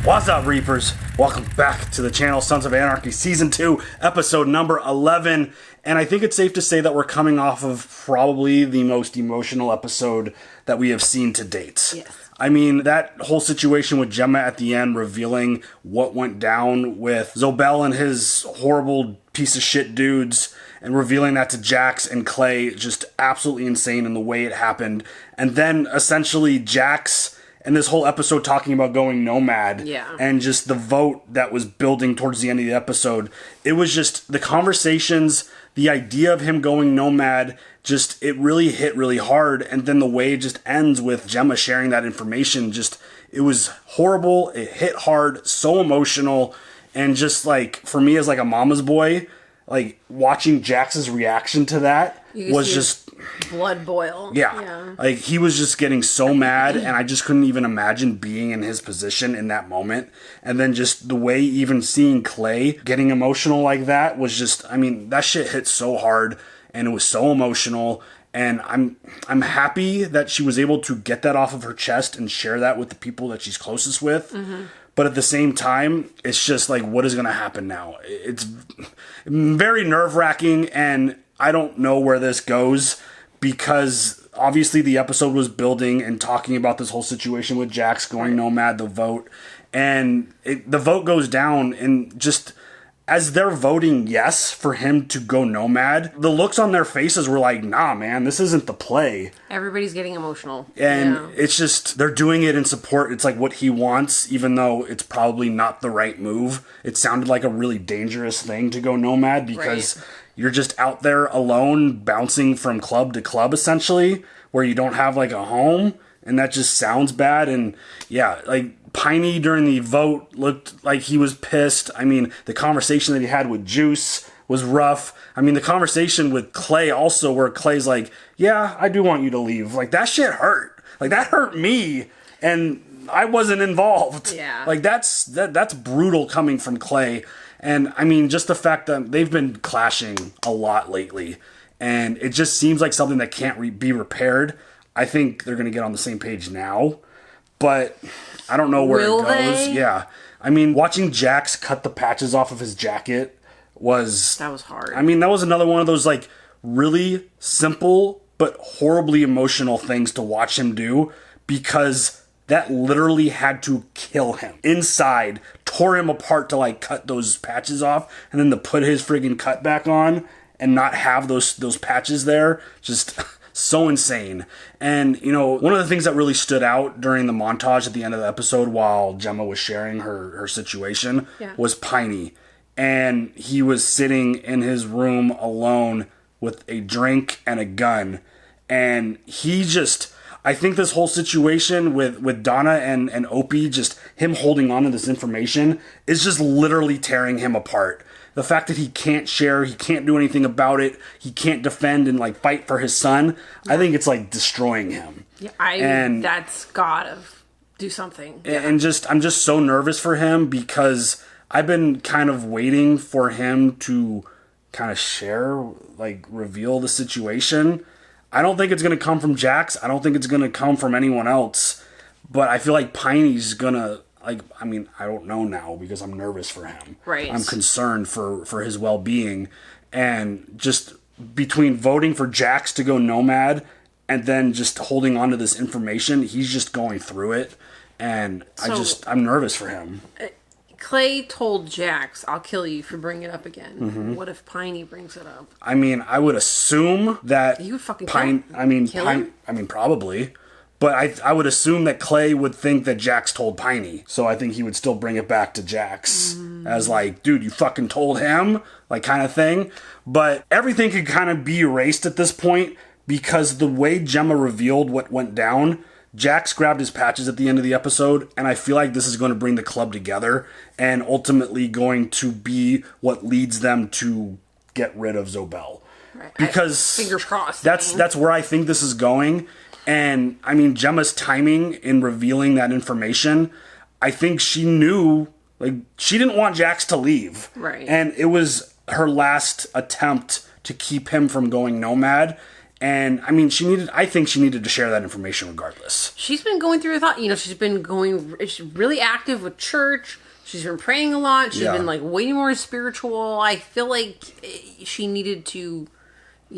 What's up, Reapers? Welcome back to the channel, Sons of Anarchy, Season 2, Episode number 11. And I think it's safe to say that we're coming off of probably the most emotional episode that we have seen to date. Yes. I mean, that whole situation with Gemma at the end revealing what went down with Zobel and his horrible piece of shit dudes, and revealing that to Jax and Clay, just absolutely insane in the way it happened. And then essentially Jax and this whole episode talking about going nomad, and just the vote that was building towards the end of the episode. It was just the conversations, the idea of him going nomad, just it really hit really hard. And then the way it just ends with Gemma sharing that information, just it was horrible. It hit hard, so emotional, and just like for me as like a mama's boy, like watching Jax's reaction to that was just blood boil. Yeah. Like he was just getting so mad, and I just couldn't even imagine being in his position in that moment. And then just the way even seeing Clay getting emotional like that was just, I mean, that shit hit so hard and it was so emotional. And I'm happy that she was able to get that off of her chest and share that with the people that she's closest with. Mm-hmm. But at the same time, it's just like, what is going to happen now? It's very nerve-wracking, and I don't know where this goes, because obviously the episode was building and talking about this whole situation with Jax going nomad, the vote, and the vote goes down, and just as they're voting yes for him to go nomad, the looks on their faces were like, nah, man, this isn't the play. Everybody's getting emotional. And it's just, they're doing it in support. It's like what he wants, even though it's probably not the right move. It sounded like a really dangerous thing to go nomad, because you're just out there alone, bouncing from club to club, essentially, where you don't have like a home. And that just sounds bad. And yeah, like Piney during the vote looked like he was pissed. I mean, the conversation that he had with Juice was rough. I mean, the conversation with Clay also, where Clay's like, yeah, I do want you to leave. Like, that shit hurt. Like, that hurt me. And I wasn't involved. Yeah. Like, that's brutal coming from Clay. And I mean, just the fact that they've been clashing a lot lately. And it just seems like something that can't be repaired. I think they're going to get on the same page now. But I don't know where it goes. They? Yeah. I mean, watching Jax cut the patches off of his jacket was... That was hard. I mean, that was another one of those, like, really simple but horribly emotional things to watch him do, because that literally had to kill him. Inside, tore him apart to, like, cut those patches off, and then to put his friggin' cut back on and not have those patches there. Just... so insane. And, you know, one of the things that really stood out during the montage at the end of the episode while Gemma was sharing her situation was Piney. And he was sitting in his room alone with a drink and a gun. And he just... I think this whole situation with Donna and Opie, just him holding on to this information, is just literally tearing him apart. The fact that he can't share, he can't do anything about it, he can't defend and like fight for his son, I think it's like destroying him. Yeah, that's gotta do something. And I'm just so nervous for him, because I've been kind of waiting for him to kind of share, like reveal the situation. I don't think it's going to come from Jax. I don't think it's going to come from anyone else. But I feel like Piney's going to... Like, I mean, I don't know now, because I'm nervous for him. Right. I'm concerned for his well-being. And just between voting for Jax to go nomad and then just holding on to this information, he's just going through it. And I'm nervous for him. Clay told Jax, I'll kill you for bringing it up again. Mm-hmm. What if Piney brings it up? I mean, I would assume that... He would fucking kill him? Probably. But I would assume that Clay would think that Jax told Piney. So I think he would still bring it back to Jax as like, dude, you fucking told him? Like, kind of thing. But everything could kind of be erased at this point, because the way Gemma revealed what went down, Jax grabbed his patches at the end of the episode, and I feel like this is going to bring the club together and ultimately going to be what leads them to get rid of Zobel. Right. Because fingers crossed. That's where I think this is going. And, I mean, Gemma's timing in revealing that information, I think she knew, like, she didn't want Jax to leave. Right. And it was her last attempt to keep him from going nomad. And I mean, I think she needed to share that information regardless. She's been going through a thought. She's really active with church. She's been praying a lot. She's been like way more spiritual. I feel like she needed to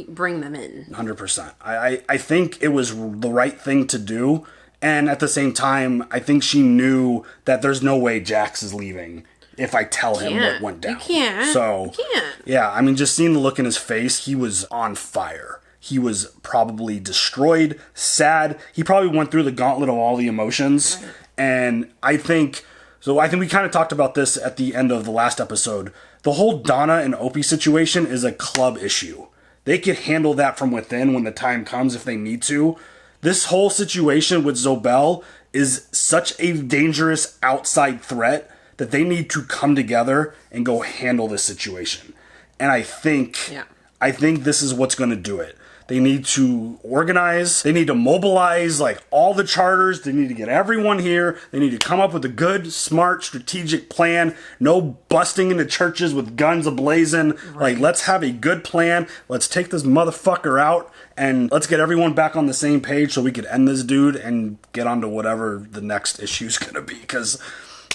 bring them in. 100%. I think it was the right thing to do. And at the same time, I think she knew that there's no way Jax is leaving if I tell him what went down. You can't. So, you can't. Yeah, I mean, just seeing the look in his face, he was on fire. He was probably destroyed, sad. He probably went through the gauntlet of all the emotions. Right. And I think we kind of talked about this at the end of the last episode. The whole Donna and Opie situation is a club issue. They could handle that from within when the time comes if they need to. This whole situation with Zobel is such a dangerous outside threat that they need to come together and go handle this situation. And I think this is what's going to do it. They need to organize. They need to mobilize like all the charters. They need to get everyone here. They need to come up with a good, smart, strategic plan. No busting into churches with guns ablazing. Right. Like, let's have a good plan. Let's take this motherfucker out and let's get everyone back on the same page so we could end this dude and get on to whatever the next issue's going to be, because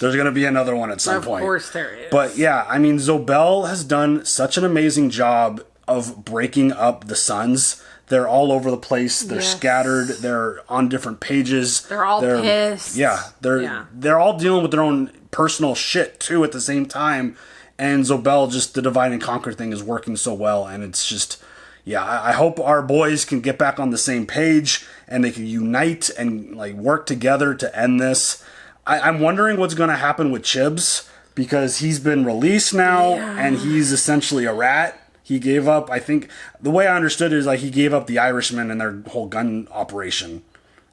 there's going to be another one at some point. Of course there is. But yeah, I mean, Zobel has done such an amazing job of breaking up the Sons. They're all over the place. They're scattered. They're on different pages. They're all pissed. Yeah, they're all dealing with their own personal shit too at the same time. And Zobel, just the divide and conquer thing is working so well. And it's just, I hope our boys can get back on the same page and they can unite and like work together to end this. I'm wondering what's going to happen with Chibs, because he's been released now and he's essentially a rat. He gave up, I think, the way I understood it is like he gave up the Irishmen and their whole gun operation.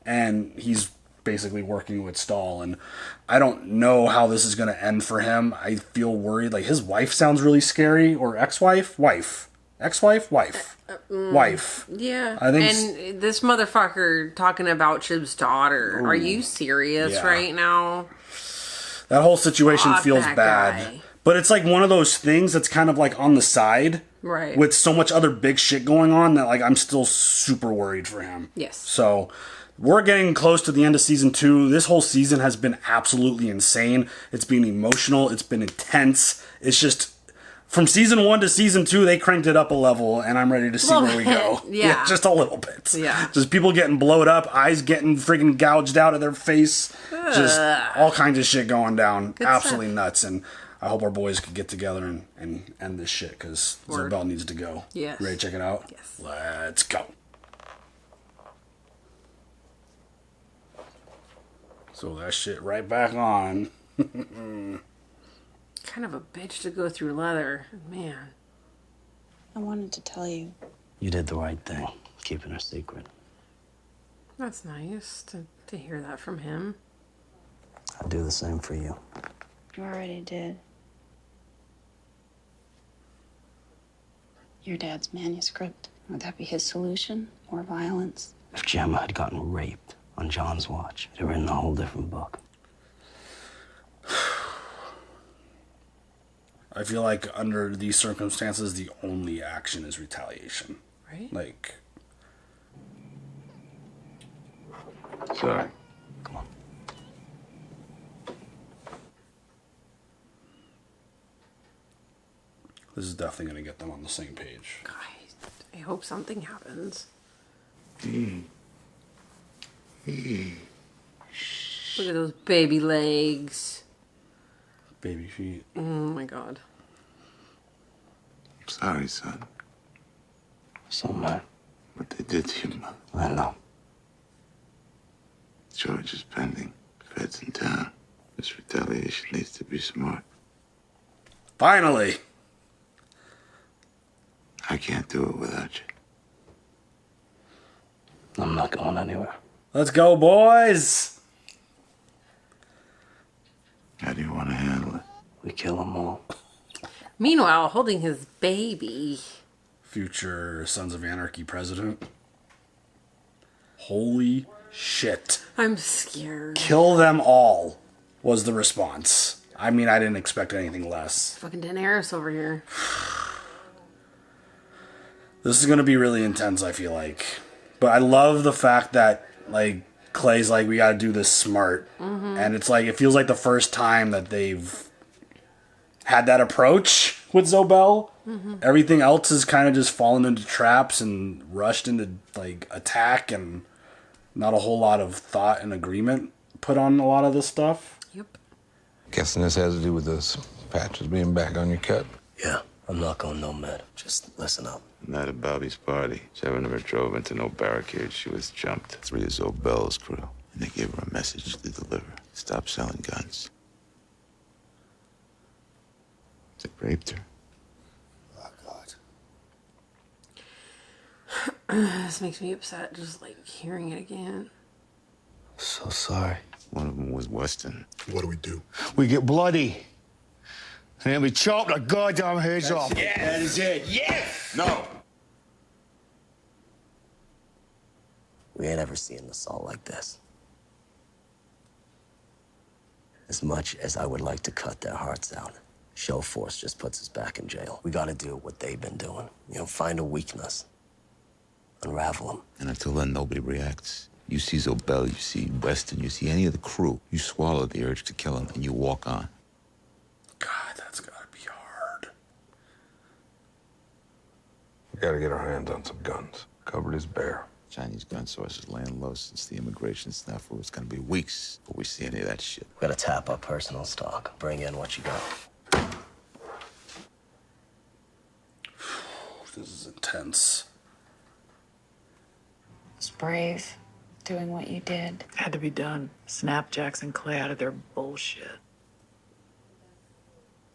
And he's basically working with Stahl. And I don't know how this is going to end for him. I feel worried. Like, his wife sounds really scary. Or ex-wife? Wife. Ex-wife? Wife. Wife. Yeah. I think and this motherfucker talking about Chib's daughter. Ooh. Are you serious right now? That whole situation feels bad. Guy. But it's like one of those things that's kind of like on the side. Right. With so much other big shit going on that like I'm still super worried for him. Yes. So we're getting close to the end of season 2. This whole season has been absolutely insane. It's been emotional. It's been intense. It's just from season 1 to season 2, they cranked it up a level, and I'm ready to see where we go. Yeah. Just a little bit. Yeah. Just people getting blowed up, eyes getting freaking gouged out of their face. Just all kinds of shit going down. Good absolutely stuff. Nuts. And I hope our boys could get together and end this shit, because Zobel needs to go. Yes. Ready to check it out? Yes. Let's go. So that shit right back on. Kind of a bitch to go through leather. Man. I wanted to tell you. You did the right thing, keeping her secret. That's nice to hear that from him. I'd do the same for you. You already did. Your dad's manuscript. Would that be his solution? More violence? If Gemma had gotten raped on John's watch, it'd have written a whole different book. I feel like under these circumstances, the only action is retaliation. Right? Like... Sorry. Come on. This is definitely going to get them on the same page. God, I hope something happens. Look at those baby legs. Baby feet. Oh my God. Sorry, son. So mad. What they did to your mother. I know. Charge is pending. Feds in town. This retaliation needs to be smart. Finally! I can't do it without you. I'm not going anywhere. Let's go, boys! How do you want to handle it? We kill them all. Meanwhile, holding his baby. Future Sons of Anarchy president. Holy shit. I'm scared. Kill them all, was the response. I mean, I didn't expect anything less. Fucking Daenerys over here. This is gonna be really intense, I feel like. But I love the fact that, like, Clay's like, we gotta do this smart. And it's like, it feels like the first time that they've had that approach with Zobel. Everything else has kind of just fallen into traps and rushed into, like, attack, and not a whole lot of thought and agreement put on a lot of this stuff. Yep. Guessing this has to do with those patches being back on your cut. Yeah, I'm not going no med. Just listen up. Night at Bobby's party. Trevor never drove into no barricade. She was jumped. 3 of Zobel's crew. And they gave her a message to deliver. Stop selling guns. They raped her. Oh, God. This makes me upset just like hearing it again. So sorry. One of them was Weston. What do we do? We get bloody. And then we chop the goddamn heads off. That is it. Yes! No. We ain't ever seen an assault like this. As much as I would like to cut their hearts out, show force just puts us back in jail. We gotta do what they've been doing. You know, find a weakness. Unravel them. And until then, nobody reacts. You see Zobel, you see Weston, you see any of the crew. You swallow the urge to kill him and you walk on. God, that's gotta be hard. We gotta get our hands on some guns. Cupboard is bare. Chinese gun sources laying low since the immigration snafu. It's gonna be weeks before we see any of that shit. We gotta tap our personal stock. Bring in what you got. This is intense. It's brave, doing what you did. Had to be done. Snap Jackson Clay out of their bullshit.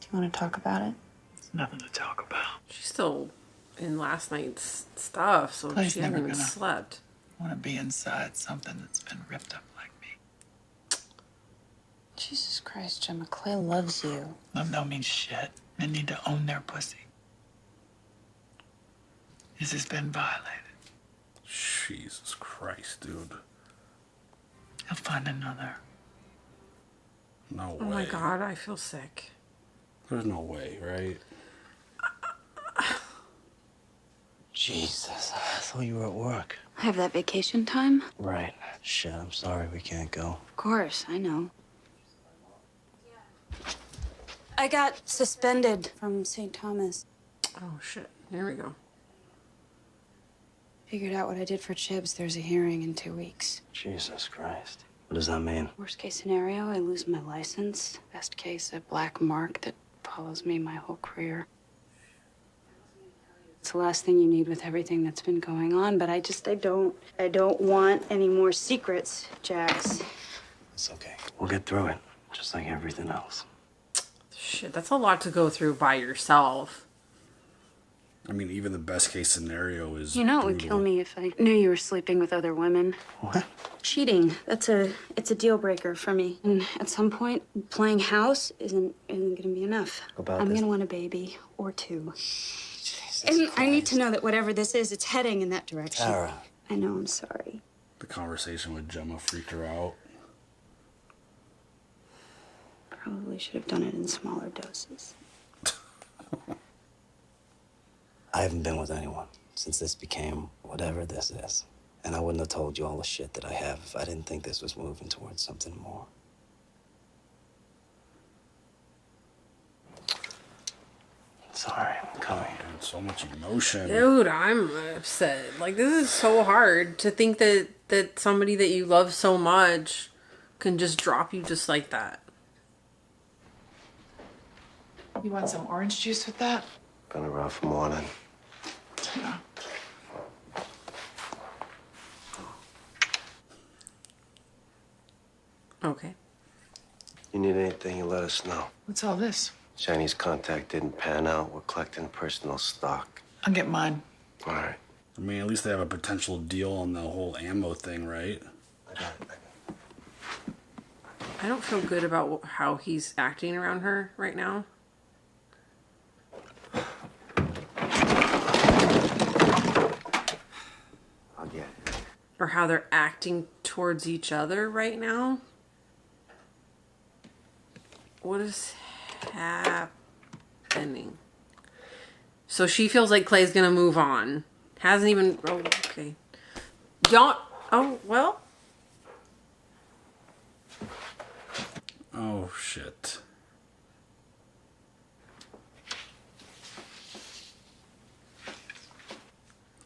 Do you want to talk about it? It's nothing to talk about. She's still in last night's stuff, so Clay's she hasn't never even gonna- slept. I want to be inside something that's been ripped up like me. Jesus Christ, Gemma, Clay loves you. Love don't mean shit. Men need to own their pussy. This has been violated. Jesus Christ, dude. He'll find another. No way. Oh my God, I feel sick. There's no way, right? Jesus, I thought you were at work. I have that vacation time? Right. Shit, I'm sorry we can't go. Of course, I know. I got suspended from St. Thomas. Oh shit, here we go. Figured out what I did for Chibs. There's a hearing in 2 weeks. Jesus Christ. What does that mean? Worst case scenario, I lose my license. Best case, a black mark that follows me my whole career. It's the last thing you need with everything that's been going on, but I don't want any more secrets, Jax. It's okay. We'll get through it, just like everything else. Shit, that's a lot to go through by yourself. I mean, even the best case scenario is You know it would brutal. kill me if I knew you were sleeping with other women. What? Cheating, it's a deal breaker for me. And at some point, playing house isn't gonna be enough. About I'm this? gonna want a baby or 2. Jesus And I need to Christ. know that whatever this is, it's heading in that direction. Tara. I know, I'm sorry. The conversation with Gemma freaked her out. Probably should have done it in smaller doses. I haven't been with anyone since this became whatever this is. And I wouldn't have told you all the shit that I have if I didn't think this was moving towards something more. Sorry, I'm coming. And so much emotion. Dude, I'm upset. Like, this is so hard to think that somebody that you love so much can just drop you just like that. You want some orange juice with that? Been a rough morning. Yeah. Okay. You need anything, you let us know. What's all this? Chinese contact didn't pan out. We're collecting personal stock. I'll get mine. All right. I mean, at least they have a potential deal on the whole ammo thing, right? I don't feel good about how he's acting around her right now. I'll get it. Or how they're acting towards each other right now. What is happening? So she feels like Clay's gonna move on. Hasn't even... Oh, okay. Don't... Oh, well... Oh, shit.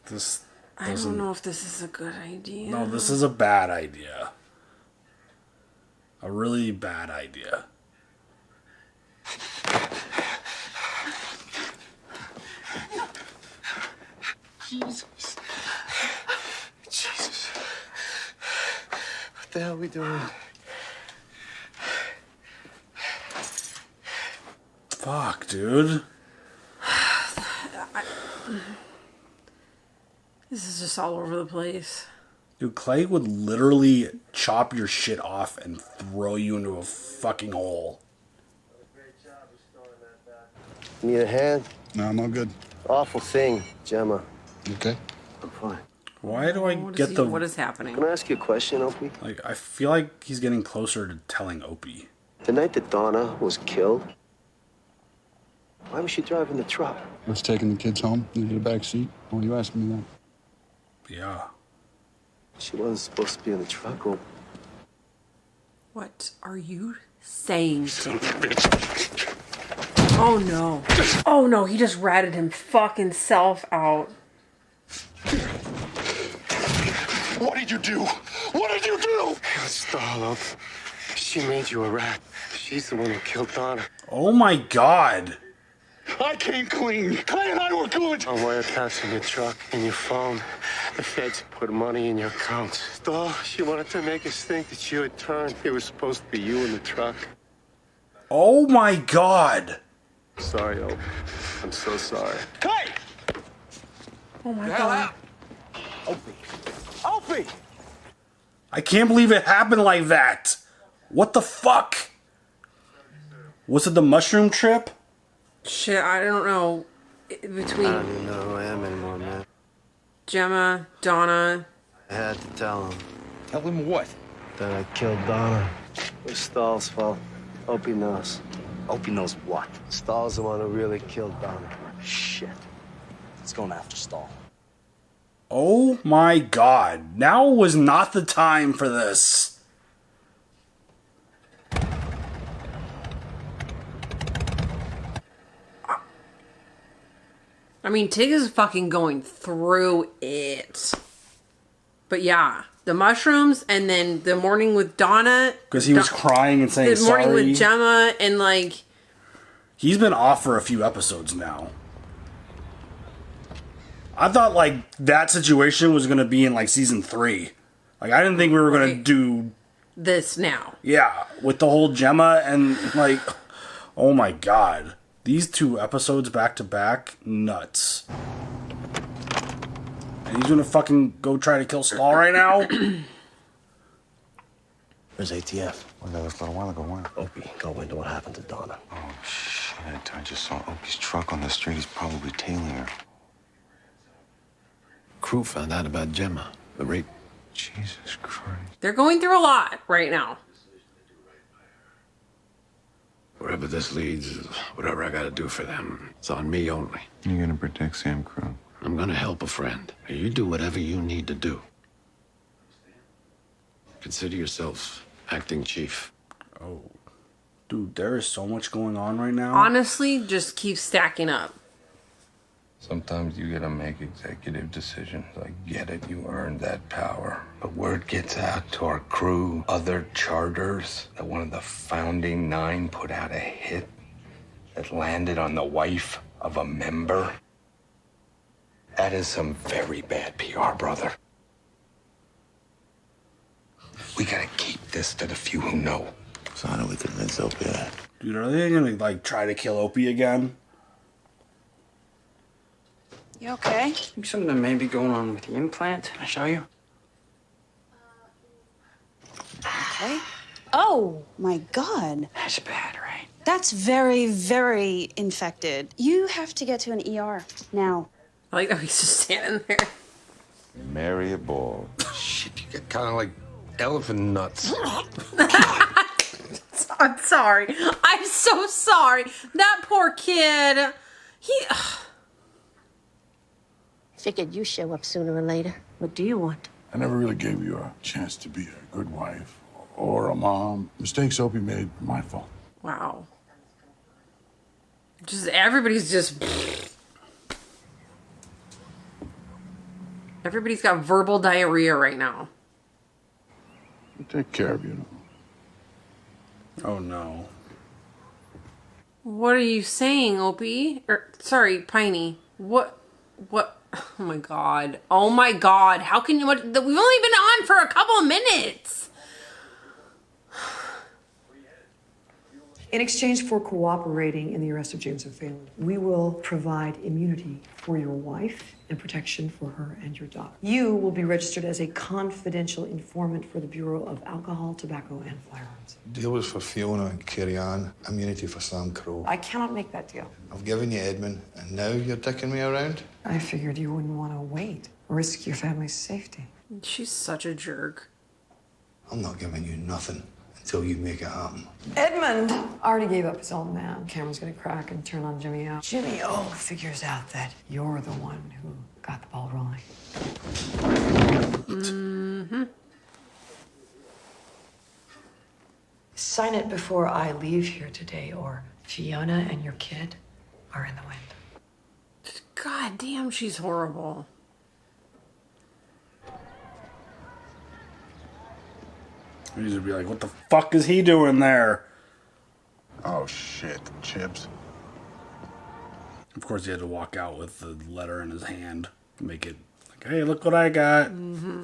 This I don't know if this is a good idea. No, this is a bad idea. A really bad idea. Jesus. Jesus. What the hell are we doing? Fuck, dude. This is just all over the place. Dude, Clay would literally chop your shit off and throw you into a fucking hole. Need a hand? No, I'm all good. Awful thing, Gemma. Okay. I'm fine. Why do I get the... What is happening? Can I ask you a question, Opie? Like, I feel like he's getting closer to telling Opie. The night that Donna was killed, why was she driving the truck? I was taking the kids home. Needed a back seat. Why are you asking me that? Yeah. She wasn't supposed to be in the truck. Or... What are you saying to me? Oh no. Oh no, he just ratted him fucking self out. What did you do? What did you do? Stahl up. She made you a rat. She's the one who killed Donna. Oh my god. I came clean. Clay and I were good. On wiretaps in your truck and your phone. The feds put money in your account. Stahl, she wanted to make us think that you had turned. It was supposed to be you in the truck. Oh my god. Sorry, Opie. I'm so sorry. Clay! Oh my god. Opie! I can't believe it happened like that. What the fuck? Was it the mushroom trip? Shit, I don't know. Between I don't even know who I am anymore, man. Gemma, Donna. I had to tell him Tell him what? that I killed Donna. It was Stahl's fault. Opie knows. Opie knows what? Stahl's the one who really killed Donna. Shit. It's going after Stahl. Oh my god. Now was not the time for this. I mean, Tig is fucking going through it. But yeah, the mushrooms and then the morning with Donna. Because he was crying and saying The morning sorry. with Gemma and like... He's been off for a few episodes now. I thought like that situation was going to be in like season 3. Like I didn't think we were going to do... this now. Yeah, with the whole Gemma and like... Oh my god. These 2 episodes back to back, nuts. And he's gonna fucking go try to kill Stahl right now? Where's ATF? Well, that was a little while ago, why? Opie, go into what happened to Donna. Oh, shit. I just saw Opie's truck on the street. He's probably tailing her. Crew found out about Gemma, the rape. Jesus Christ. They're going through a lot right now. Wherever this leads, whatever I gotta do for them, it's on me only. You're gonna protect Sam Crow. I'm gonna help a friend. You do whatever you need to do. Consider yourself acting chief. Oh. Dude, there is so much going on right now. Honestly, just keep stacking up. Sometimes you gotta make executive decisions. I get it, you earned that power. But word gets out to our crew, other charters, that one of the founding 9 put out a hit that landed on the wife of a member. That is some very bad PR, brother. We gotta keep this to the few who know. So how do we convince Opie of that? Dude, are they gonna like try to kill Opie again? You okay? I think something may be going on with the implant. Can I show you? Okay. Oh, my God. That's bad, right? That's very, very infected. You have to get to an ER now. I like that he's just standing there. Marry a ball. Shit, you get kind of like elephant nuts. I'm sorry. I'm so sorry. That poor kid. He... Figured you show up sooner or later. What do you want? I never really gave you a chance to be a good wife or a mom. Mistakes Opie made were my fault. Wow. Just everybody's just. Everybody's got verbal diarrhea right now. Take care of you. Oh no. What are you saying, Opie? Sorry, Piney. What? Oh my god. Oh my god. How can you? We've only been on for a couple of minutes. In exchange for cooperating in the arrest of James O'Phelan, we will provide immunity for your wife and protection for her and your daughter. You will be registered as a confidential informant for the Bureau of Alcohol, Tobacco, and Firearms. Deal was for Fiona and Carrie Ann, immunity for Sam Crow. I cannot make that deal. I've given you Edmund, and now you're dicking me around? I figured you wouldn't want to wait, risk your family's safety. She's such a jerk. I'm not giving you nothing until you make it happen. Edmund already gave up his old man. Cameron's gonna crack and turn on Jimmy O. Jimmy O figures out that you're the one who got the ball rolling. Mm-hmm. Sign it before I leave here today, or Fiona and your kid are in the wind. God damn, she's horrible. He's gonna be like, what the fuck is he doing there? Oh shit, Chibs. Of course, he had to walk out with the letter in his hand. Make it like, hey, look what I got. Mm-hmm.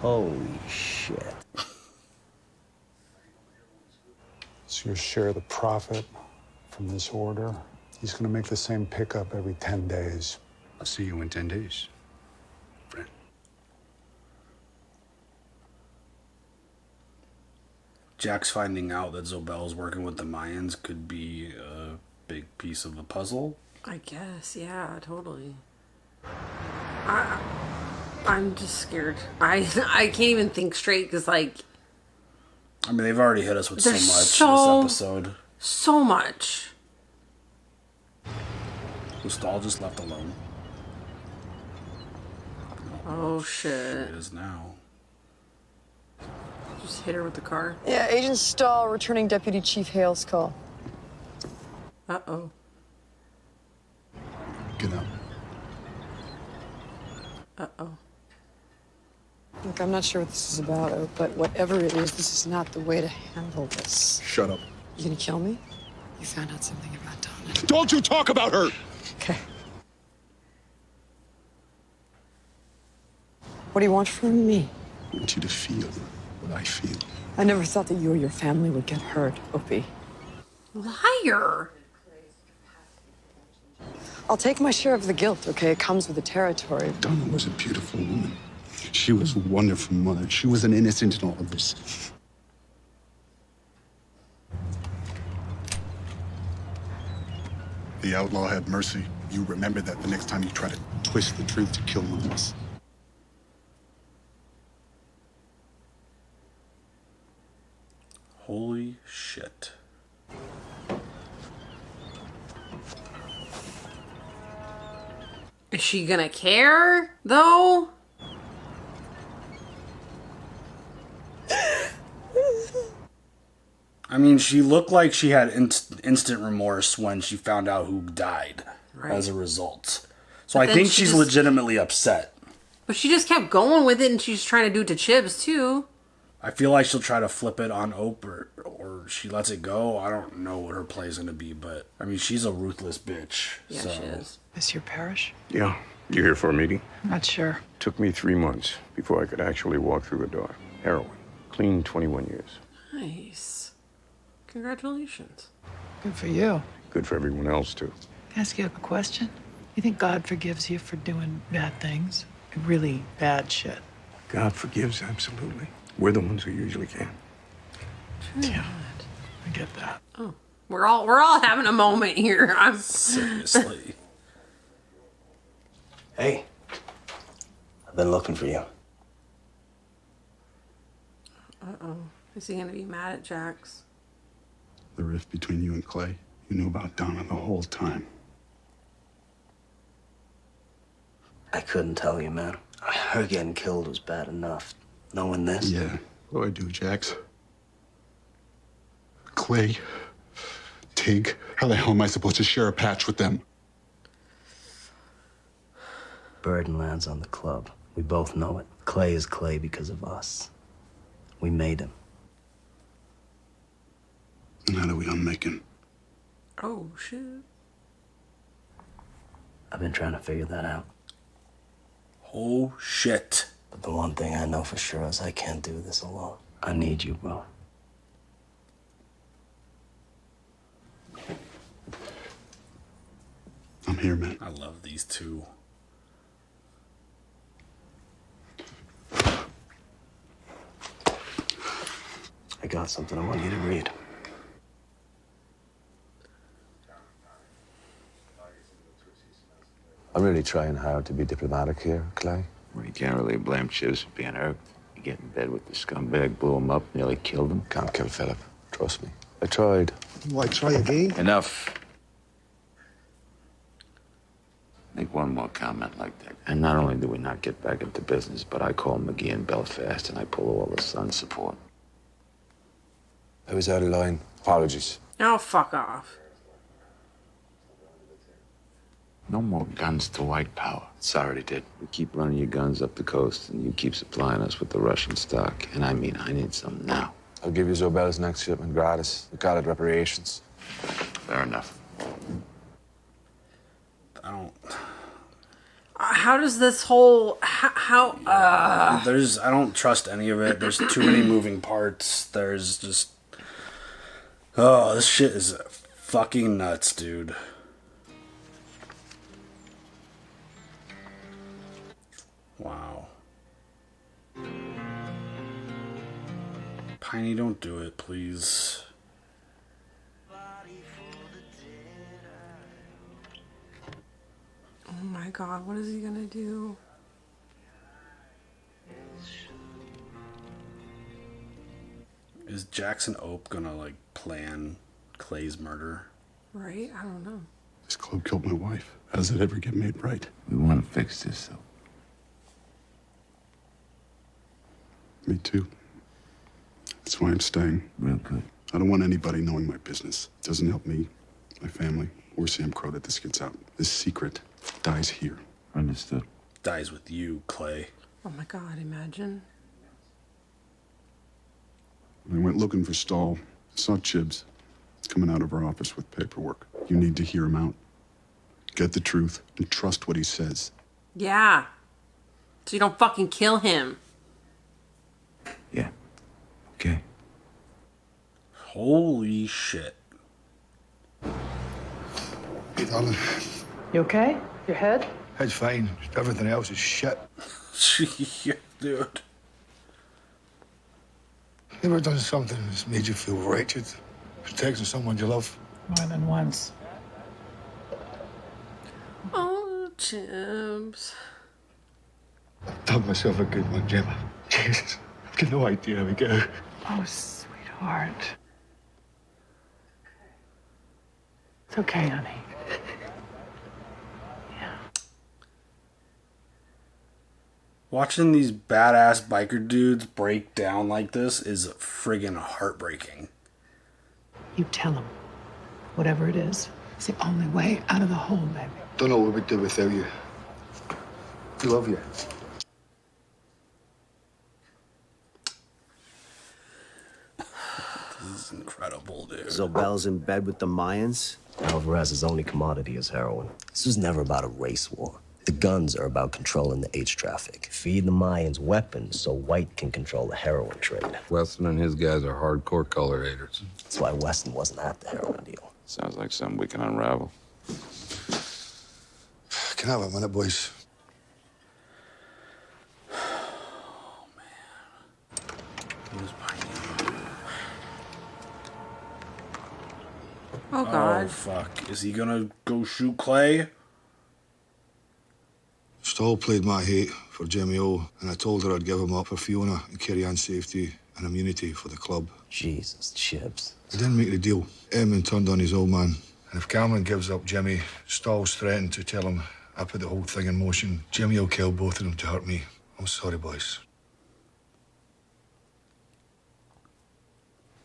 Holy shit. So you share the profit from this order. He's going to make the same pickup every 10 days. I'll see you in 10 days. Friend. Jack's finding out that Zobel's working with the Mayans could be a big piece of the puzzle. I guess, yeah, totally. I'm just scared. I can't even think straight because, like... I mean, they've already hit us with so much this episode. So much. Was Stahl just left alone? Oh, shit. She is now. Just hit her with the car. Yeah, Agent Stahl returning Deputy Chief Hale's call. Uh-oh. Get up. Uh-oh. Look, I'm not sure what this is about, but whatever it is, this is not the way to handle this. Shut up. You gonna kill me? You found out something about Donna. Don't you talk about her! Okay. What do you want from me? I want you to feel what I feel. I never thought that you or your family would get hurt, Opie. Liar! I'll take my share of the guilt, okay? It comes with the territory. Donna was a beautiful woman. She was a wonderful mother. She was an innocent in all of this. The outlaw had mercy. You remember that the next time you try to twist the truth to kill one of us. Holy shit. Is she gonna care, though? I mean, she looked like she had instant remorse when she found out who died as a result. So I think she's legitimately upset. But she just kept going with it, and she's trying to do it to Chibs, too. I feel like she'll try to flip it on Opie, or she lets it go. I don't know what her play is going to be, but, I mean, she's a ruthless bitch. Yeah, so. she is. This your parish? Yeah. You here for a meeting? Not sure. Took me 3 months before I could actually walk through the door. Heroin. Clean 21 years. Nice. Congratulations. Good for you. Good for everyone else, too. Can I ask you a question? You think God forgives you for doing bad things? Really bad shit? God forgives, absolutely. We're the ones who usually can. Yeah, I get that. Oh, we're all having a moment here. I'm seriously. Hey, I've been looking for you. Uh-oh. Is he gonna be mad at Jax? the rift between you and Clay. You knew about Donna the whole time. I couldn't tell you, man. Her getting killed was bad enough. Knowing this? Yeah. What do I do, Jax? Clay, Tig, how the hell am I supposed to share a patch with them? Burden lands on the club. We both know it. Clay is Clay because of us. We made him. And how do we unmake him? Oh, shit. I've been trying to figure that out. Oh, shit. But the one thing I know for sure is I can't do this alone. I need you, bro. I'm here, man. I love these two. I got something I want you to read. I'm really trying hard to be diplomatic here, Clay. Well, you can't really blame Chibs for being hurt. You get in bed with the scumbag, blew him up, nearly killed him. Can't kill Philip. Trust me. I tried. Why, try again? Enough. Make one more comment like that. And not only do we not get back into business, but I call McGee in Belfast and I pull all the Sons support. I was out of line. Apologies. Oh, fuck off. No more guns to white power. It's already did. We keep running your guns up the coast, and you keep supplying us with the Russian stock. And I mean, I need some now. I'll give you Zobel's next shipment gratis. We call it reparations. Fair enough. I don't... How does this whole... I don't trust any of it. There's too many moving parts. There's just... Oh, this shit is fucking nuts, dude. Wow. Piney, don't do it, please. Oh my god, what is he gonna do? Is Jackson Ope gonna, like, plan Clay's murder? Right? I don't know. This club killed my wife. How does it ever get made right? We want to fix this, though. Me too. That's why I'm staying. Real good. I don't want anybody knowing my business. It doesn't help me, my family, or Sam Crow that this gets out. This secret dies here. Understood. Dies with you, Clay. Oh my god, imagine. When I went looking for Stahl, I saw Chibs coming out of our office with paperwork. You need to hear him out. Get the truth and trust what he says. Yeah. So you don't fucking kill him. Yeah. Okay. Holy shit. Hey, darling. You okay? Your head? Head's fine. Just everything else is shit. Yeah, dude. You ever done something that's made you feel wretched? Protecting someone you love? More than once. Oh, Chibs. I've done myself a good one, Gemma. Jesus, I've got no idea how we get out. Oh, sweetheart. It's okay, honey. Watching these badass biker dudes break down like this is friggin' heartbreaking. You tell him. Whatever it is, it's the only way out of the hole, baby. Don't know what we'd do without you. We love you. This is incredible, dude. Zobel's in bed with the Mayans. Alvarez's only commodity is heroin. This was never about a race war. The guns are about controlling the H traffic. Feed the Mayans weapons so White can control the heroin trade. Weston and his guys are hardcore color haters. That's why Weston wasn't at the heroin deal. Sounds like something we can unravel. Can I have a minute, boys? Oh, man. Who's Oh, God. Oh, fuck. Is he gonna go shoot Clay? Stahl played my hate for Jimmy O, and I told her I'd give him up for Fiona and carry on safety and immunity for the club. Jesus, Chibs. He didn't make the deal. Edmund turned on his old man. And if Cameron gives up Jimmy, Stahl's threatened to tell him I put the whole thing in motion. Jimmy will kill both of them to hurt me. I'm sorry, boys.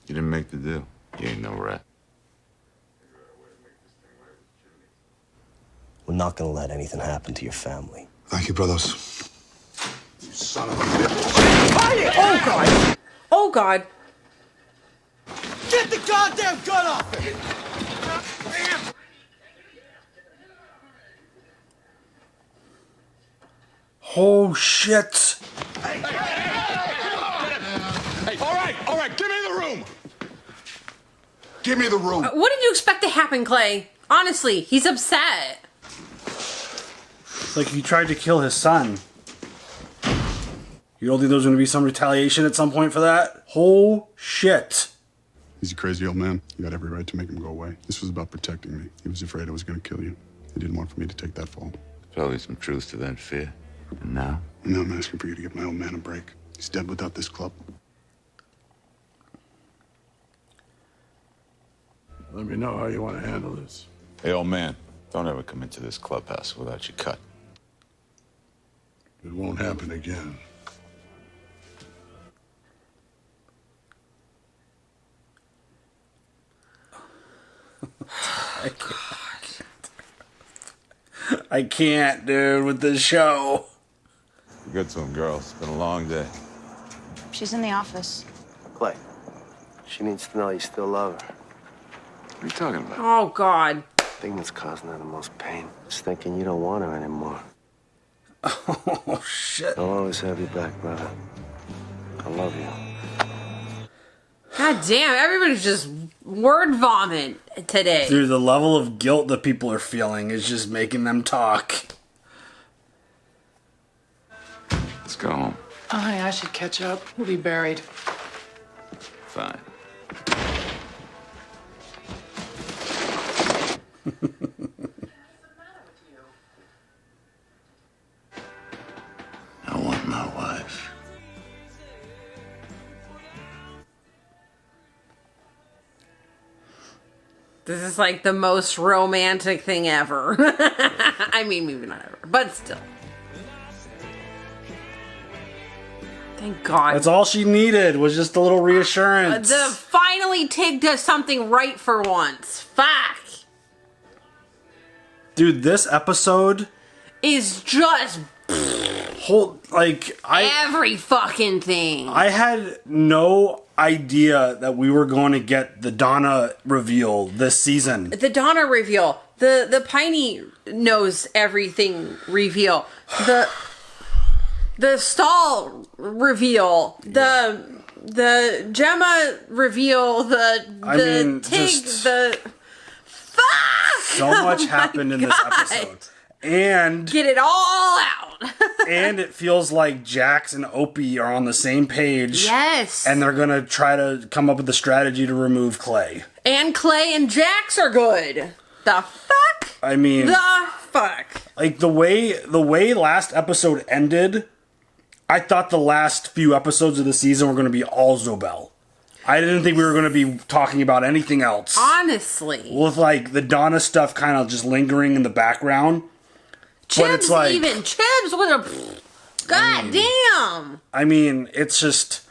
You didn't make the deal. You ain't no rat. We're not gonna let anything happen to your family. Thank you, brothers. You son of a bitch. Oh, God. Oh, God. Get the goddamn gun off him! Oh, shit. Hey, all right, give me the room. Give me the room. What did you expect to happen, Clay? Honestly, he's upset. It's like he tried to kill his son. You don't think there was going to be some retaliation at some point for that? Oh, shit. He's a crazy old man. You got every right to make him go away. This was about protecting me. He was afraid I was going to kill you. He didn't want for me to take that fall. Probably some truth to that fear. And now? Now I'm asking for you to give my old man a break. He's dead without this club. Let me know how you want to handle this. Hey, old man, don't ever come into this clubhouse without your cut. It won't happen again. I can't, dude, with this show. Good to him, girls. It's been a long day. She's in the office. Clay, she needs to know you still love her. What are you talking about? Oh, God. The thing that's causing her the most pain is thinking you don't want her anymore. Oh, shit. I'll always have you back, brother. I love you. God damn, everybody's just word vomit today. Dude, the level of guilt that people are feeling is just making them talk. Let's go home. Oh, honey, I should catch up. We'll be buried. Fine. I want my wife. This is like the most romantic thing ever. I mean, maybe not ever, but still. Thank God. That's all she needed was just a little reassurance. Finally Tig does something right for once. Fuck. Dude, this episode is just every fucking thing. I had no idea that we were going to get the Donna reveal this season. The Donna reveal. The Piney knows everything reveal. The Stahl reveal. The Gemma reveal. The Tig. Fuck! So much happened in this episode. And get it all out. And it feels like Jax and Opie are on the same page. Yes. And they're going to try to come up with a strategy to remove Clay. And Clay and Jax are good. The fuck? I mean, the fuck? Like the way last episode ended, I thought the last few episodes of the season were going to be all Zobel. I didn't think we were going to be talking about anything else. Honestly. With like the Donna stuff kind of just lingering in the background. Chibs even. Chibs with a... God damn. I mean, it's just...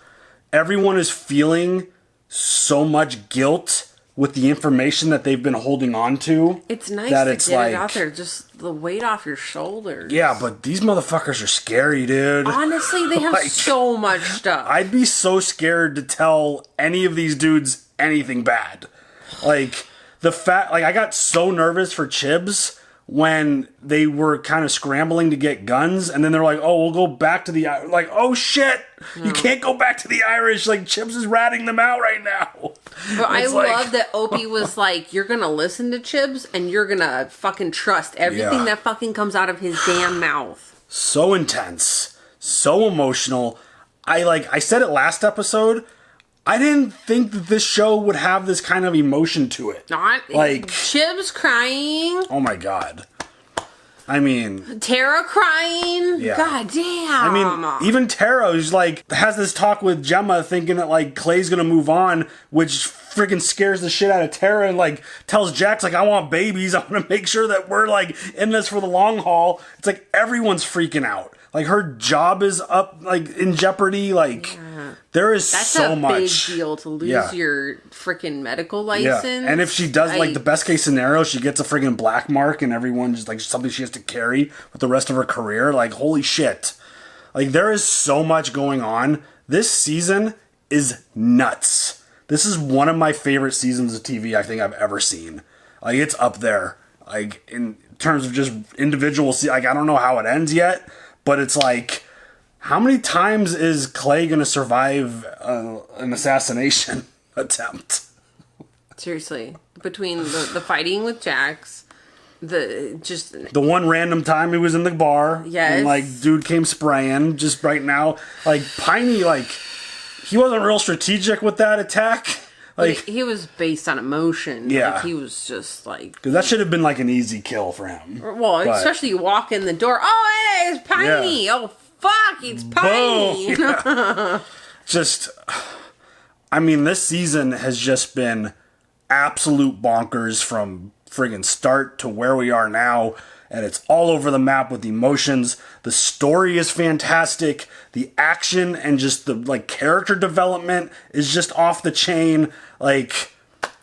Everyone is feeling so much guilt with the information that they've been holding on to. It's nice to get it out there. Just the weight off your shoulders. Yeah, but these motherfuckers are scary, dude. Honestly, they have so much stuff. I'd be so scared to tell any of these dudes anything bad. Like, I got so nervous for Chibs when they were kind of scrambling to get guns, and then they're like, oh, we'll go back to the... Like, oh, shit! You can't go back to the Irish. Like, Chibs is ratting them out right now. But I love that Opie was like, you're gonna listen to Chibs, and you're gonna fucking trust everything that fucking comes out of his damn mouth. So intense. So emotional. I said it last episode, I didn't think that this show would have this kind of emotion to it. Not like Chibs crying. Oh my god. I mean, Tara crying. Yeah. God damn. I mean, even Tara, who's like, has this talk with Gemma thinking that like Clay's gonna move on, which freaking scares the shit out of Tara, and like tells Jax like, I want babies. I want to make sure that we're like in this for the long haul. It's like everyone's freaking out. Like her job is up, like in jeopardy. Like there is That's so much. That's a big deal to lose your freaking medical license. Yeah. And if she does, like the best case scenario, she gets a freaking black mark and everyone just like something she has to carry with the rest of her career. Like, holy shit. Like, there is so much going on. This season is nuts. This is one of my favorite seasons of TV I think I've ever seen. Like, it's up there. Like, in terms of just individual, like, I don't know how it ends yet, but it's like, how many times is Clay going to survive an assassination attempt? Seriously. Between the fighting with Jax, the one random time he was in the bar. Yes. And, like, dude came spraying just right now. Like, Piney, like, he wasn't real strategic with that attack. Like, he was based on emotion. Yeah. Like, he was just like... Because that should have been, like, an easy kill for him. Well, especially you walk in the door. Oh, hey, it's Piney. Yeah. Oh, fuck, it's Piney. Yeah. Just, I mean, this season has just been absolute bonkers from friggin' start to where we are now. And it's all over the map with emotions. The story is fantastic. The action and just the like character development is just off the chain. Like,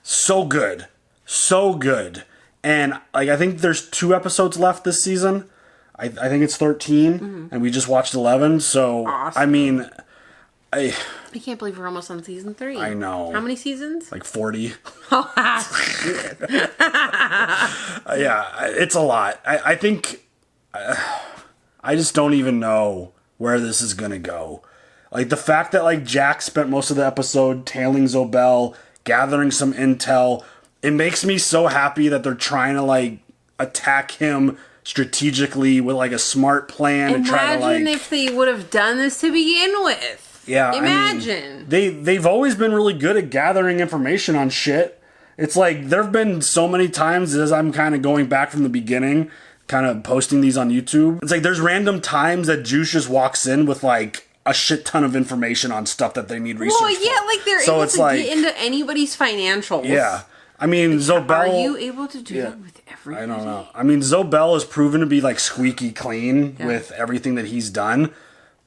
so good. So good. And like, I think there's 2 episodes left this season. I think it's 13, and we just watched 11. So, awesome. I mean, I can't believe we're almost on season 3. I know. How many seasons? Like 40. Oh, shit. Yeah, it's a lot. I think I just don't even know where this is gonna go. Like the fact that like Jack spent most of the episode tailing Zobel, gathering some intel, it makes me so happy that they're trying to like attack him strategically with like a smart plan and try to like. Imagine if they would have done this to begin with. Yeah, imagine. I mean, they've always been really good at gathering information on shit. It's like there have been so many times as I'm kind of going back from the beginning, kind of posting these on YouTube. It's like there's random times that Juice just walks in with like a shit ton of information on stuff that they need research. Well, yeah, for. like they're so able it's to like, get into anybody's financials. Yeah. I mean, Zobel... Are you able to do that with everybody? I don't know. I mean, Zobel has proven to be, like, squeaky clean with everything that he's done.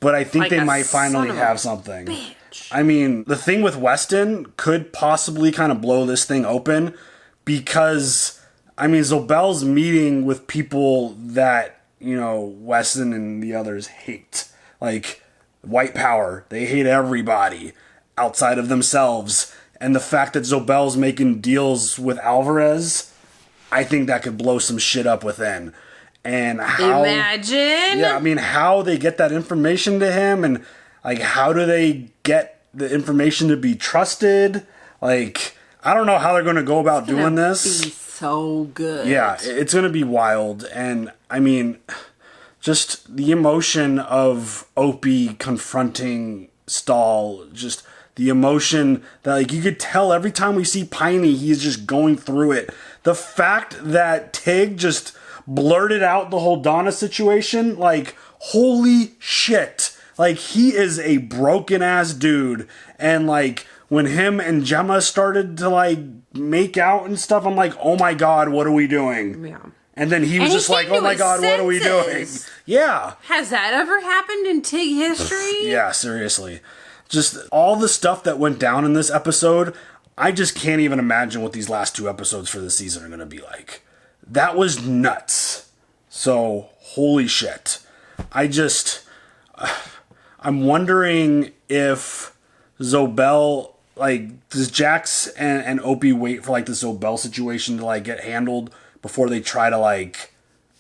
But I think like they might finally have something. Bitch. I mean, the thing with Weston could possibly kind of blow this thing open because, I mean, Zobel's meeting with people that, you know, Weston and the others hate. Like, white power. They hate everybody outside of themselves. And the fact that Zobel's making deals with Alvarez, I think that could blow some shit up within. And how... Imagine! Yeah, I mean, how they get that information to him, and, like, how do they get the information to be trusted? Like, I don't know how they're going to go about doing this. Be so good. Yeah, it's going to be wild. And, I mean, just the emotion of Opie confronting Stahl, just... the emotion that, like, you could tell every time we see Piney, he's just going through it. The fact that Tig just blurted out the whole Donna situation, like, holy shit. Like, he is a broken-ass dude. And, like, when him and Gemma started to, like, make out and stuff, I'm like, oh my god, what are we doing? Yeah. And then he was just like, oh my god, what are we doing? Yeah. Has that ever happened in Tig history? Yeah, seriously. Just all the stuff that went down in this episode, I just can't even imagine what these last 2 episodes for this season are going to be like. That was nuts. So, holy shit. I'm wondering if Zobel, like, does Jax and Opie wait for, like, the Zobel situation to, like, get handled before they try to, like,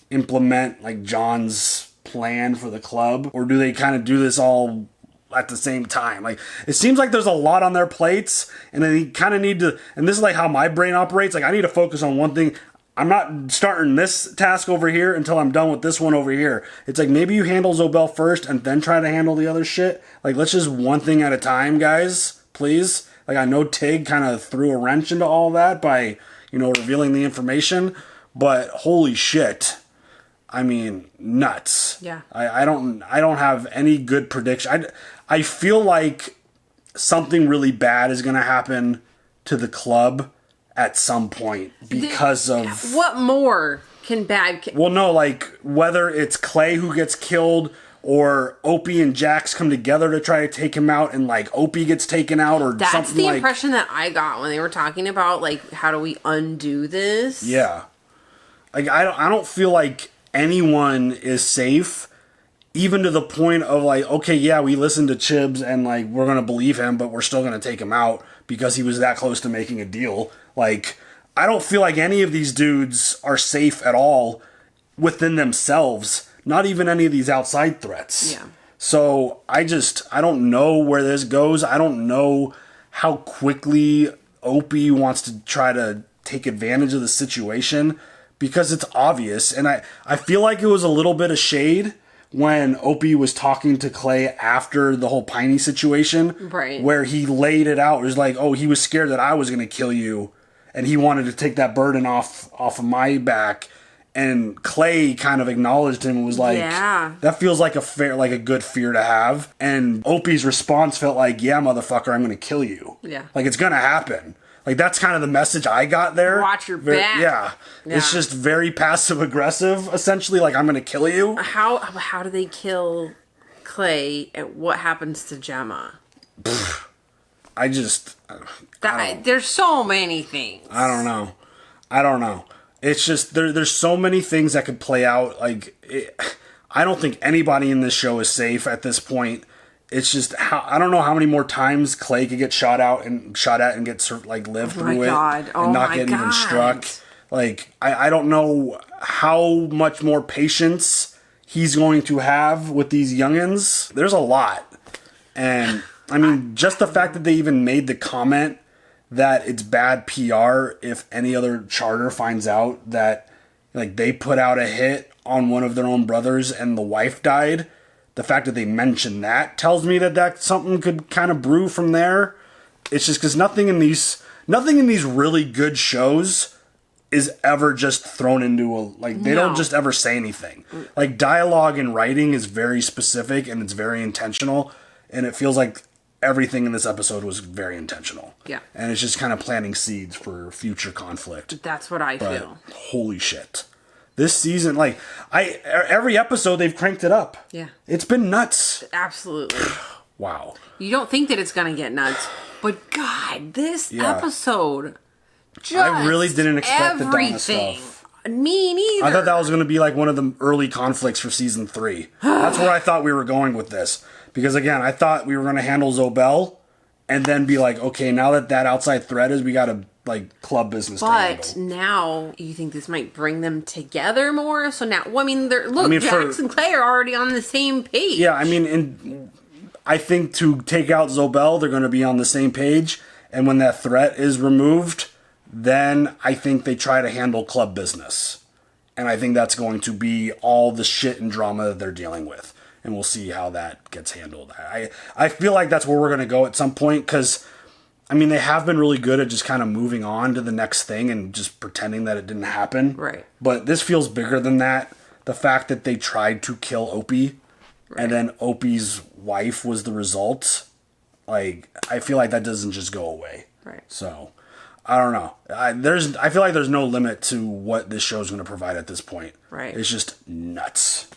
implement, like, John's plan for the club? Or do they kind of do this all at the same time? Like, it seems like there's a lot on their plates, and they kind of need to, and this is like how my brain operates, like I need to focus on one thing. I'm not starting this task over here until I'm done with this one over here. It's like, maybe you handle Zobel first and then try to handle the other shit. Like, let's just one thing at a time, guys, please. Like, I know Tig kind of threw a wrench into all that by, you know, revealing the information, but holy shit. I mean, nuts. Yeah. I don't have any good prediction. I feel like something really bad is going to happen to the club at some point because of... What more can bad... Well, no, like, whether it's Clay who gets killed or Opie and Jax come together to try to take him out and, like, Opie gets taken out or That's something the like... impression that I got when they were talking about, like, how do we undo this? Yeah. Like, I don't feel like anyone is safe, even to the point of, like, okay, yeah, we listened to Chibs and, like, we're going to believe him, but we're still going to take him out because he was that close to making a deal. Like, I don't feel like any of these dudes are safe at all within themselves, not even any of these outside threats. Yeah. So I don't know where this goes. I don't know how quickly Opie wants to try to take advantage of the situation because it's obvious. And I feel like it was a little bit of shade when Opie was talking to Clay after the whole Piney situation. Right. Where he laid it out. It was like, oh, he was scared that I was going to kill you. And he wanted to take that burden off of my back. And Clay kind of acknowledged him and was like, yeah. That feels like a good fear to have. And Opie's response felt like, yeah, motherfucker, I'm going to kill you. Yeah. Like, it's going to happen. Like, that's kind of the message I got there. Watch your back. Yeah. It's just very passive aggressive, essentially. Like, I'm going to kill you. How do they kill Clay and what happens to Gemma? There's so many things. I don't know. It's just there's so many things that could play out. Like, I don't think anybody in this show is safe at this point. It's just I don't know how many more times Clay could get shot at and get live through it and not get even struck. Like, I don't know how much more patience he's going to have with these youngins. There's a lot. And I mean, just the fact that they even made the comment that it's bad PR if any other charter finds out that, like, they put out a hit on one of their own brothers and the wife died. The fact that they mentioned that tells me that something could kind of brew from there. It's just because nothing in these really good shows is ever just thrown into they don't just ever say anything. Like, dialogue and writing is very specific and it's very intentional, and it feels like everything in this episode was very intentional. Yeah. And it's just kind of planting seeds for future conflict. That's what I feel. Holy shit. This season, every episode they've cranked it up. Yeah. It's been nuts. Absolutely. Wow. You don't think that it's going to get nuts, but God, this episode just I really didn't expect the Donna stuff. Me neither. I thought that was going to be like one of the early conflicts for season 3. That's where I thought we were going with this. Because again, I thought we were going to handle Zobel and then be like, okay, now that outside threat is, we got to club business to handle. But now you think this might bring them together more? So now, Jax and Clay are already on the same page. Yeah, I mean, I think to take out Zobel, they're going to be on the same page. And when that threat is removed, then I think they try to handle club business. And I think that's going to be all the shit and drama that they're dealing with. And we'll see how that gets handled. I feel like that's where we're going to go at some point, because, I mean, they have been really good at just kind of moving on to the next thing and just pretending that it didn't happen. Right. But this feels bigger than that. The fact that they tried to kill Opie, and then Opie's wife was the result, I feel like that doesn't just go away. Right. So, I don't know. I feel like there's no limit to what this show's going to provide at this point. Right. It's just nuts.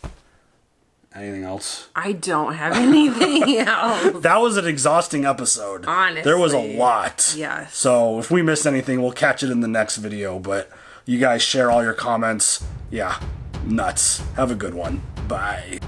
Anything else? I don't have anything else. That was an exhausting episode. Honestly. There was a lot. Yes. So if we missed anything, we'll catch it in the next video. But you guys share all your comments. Yeah, nuts. Have a good one. Bye.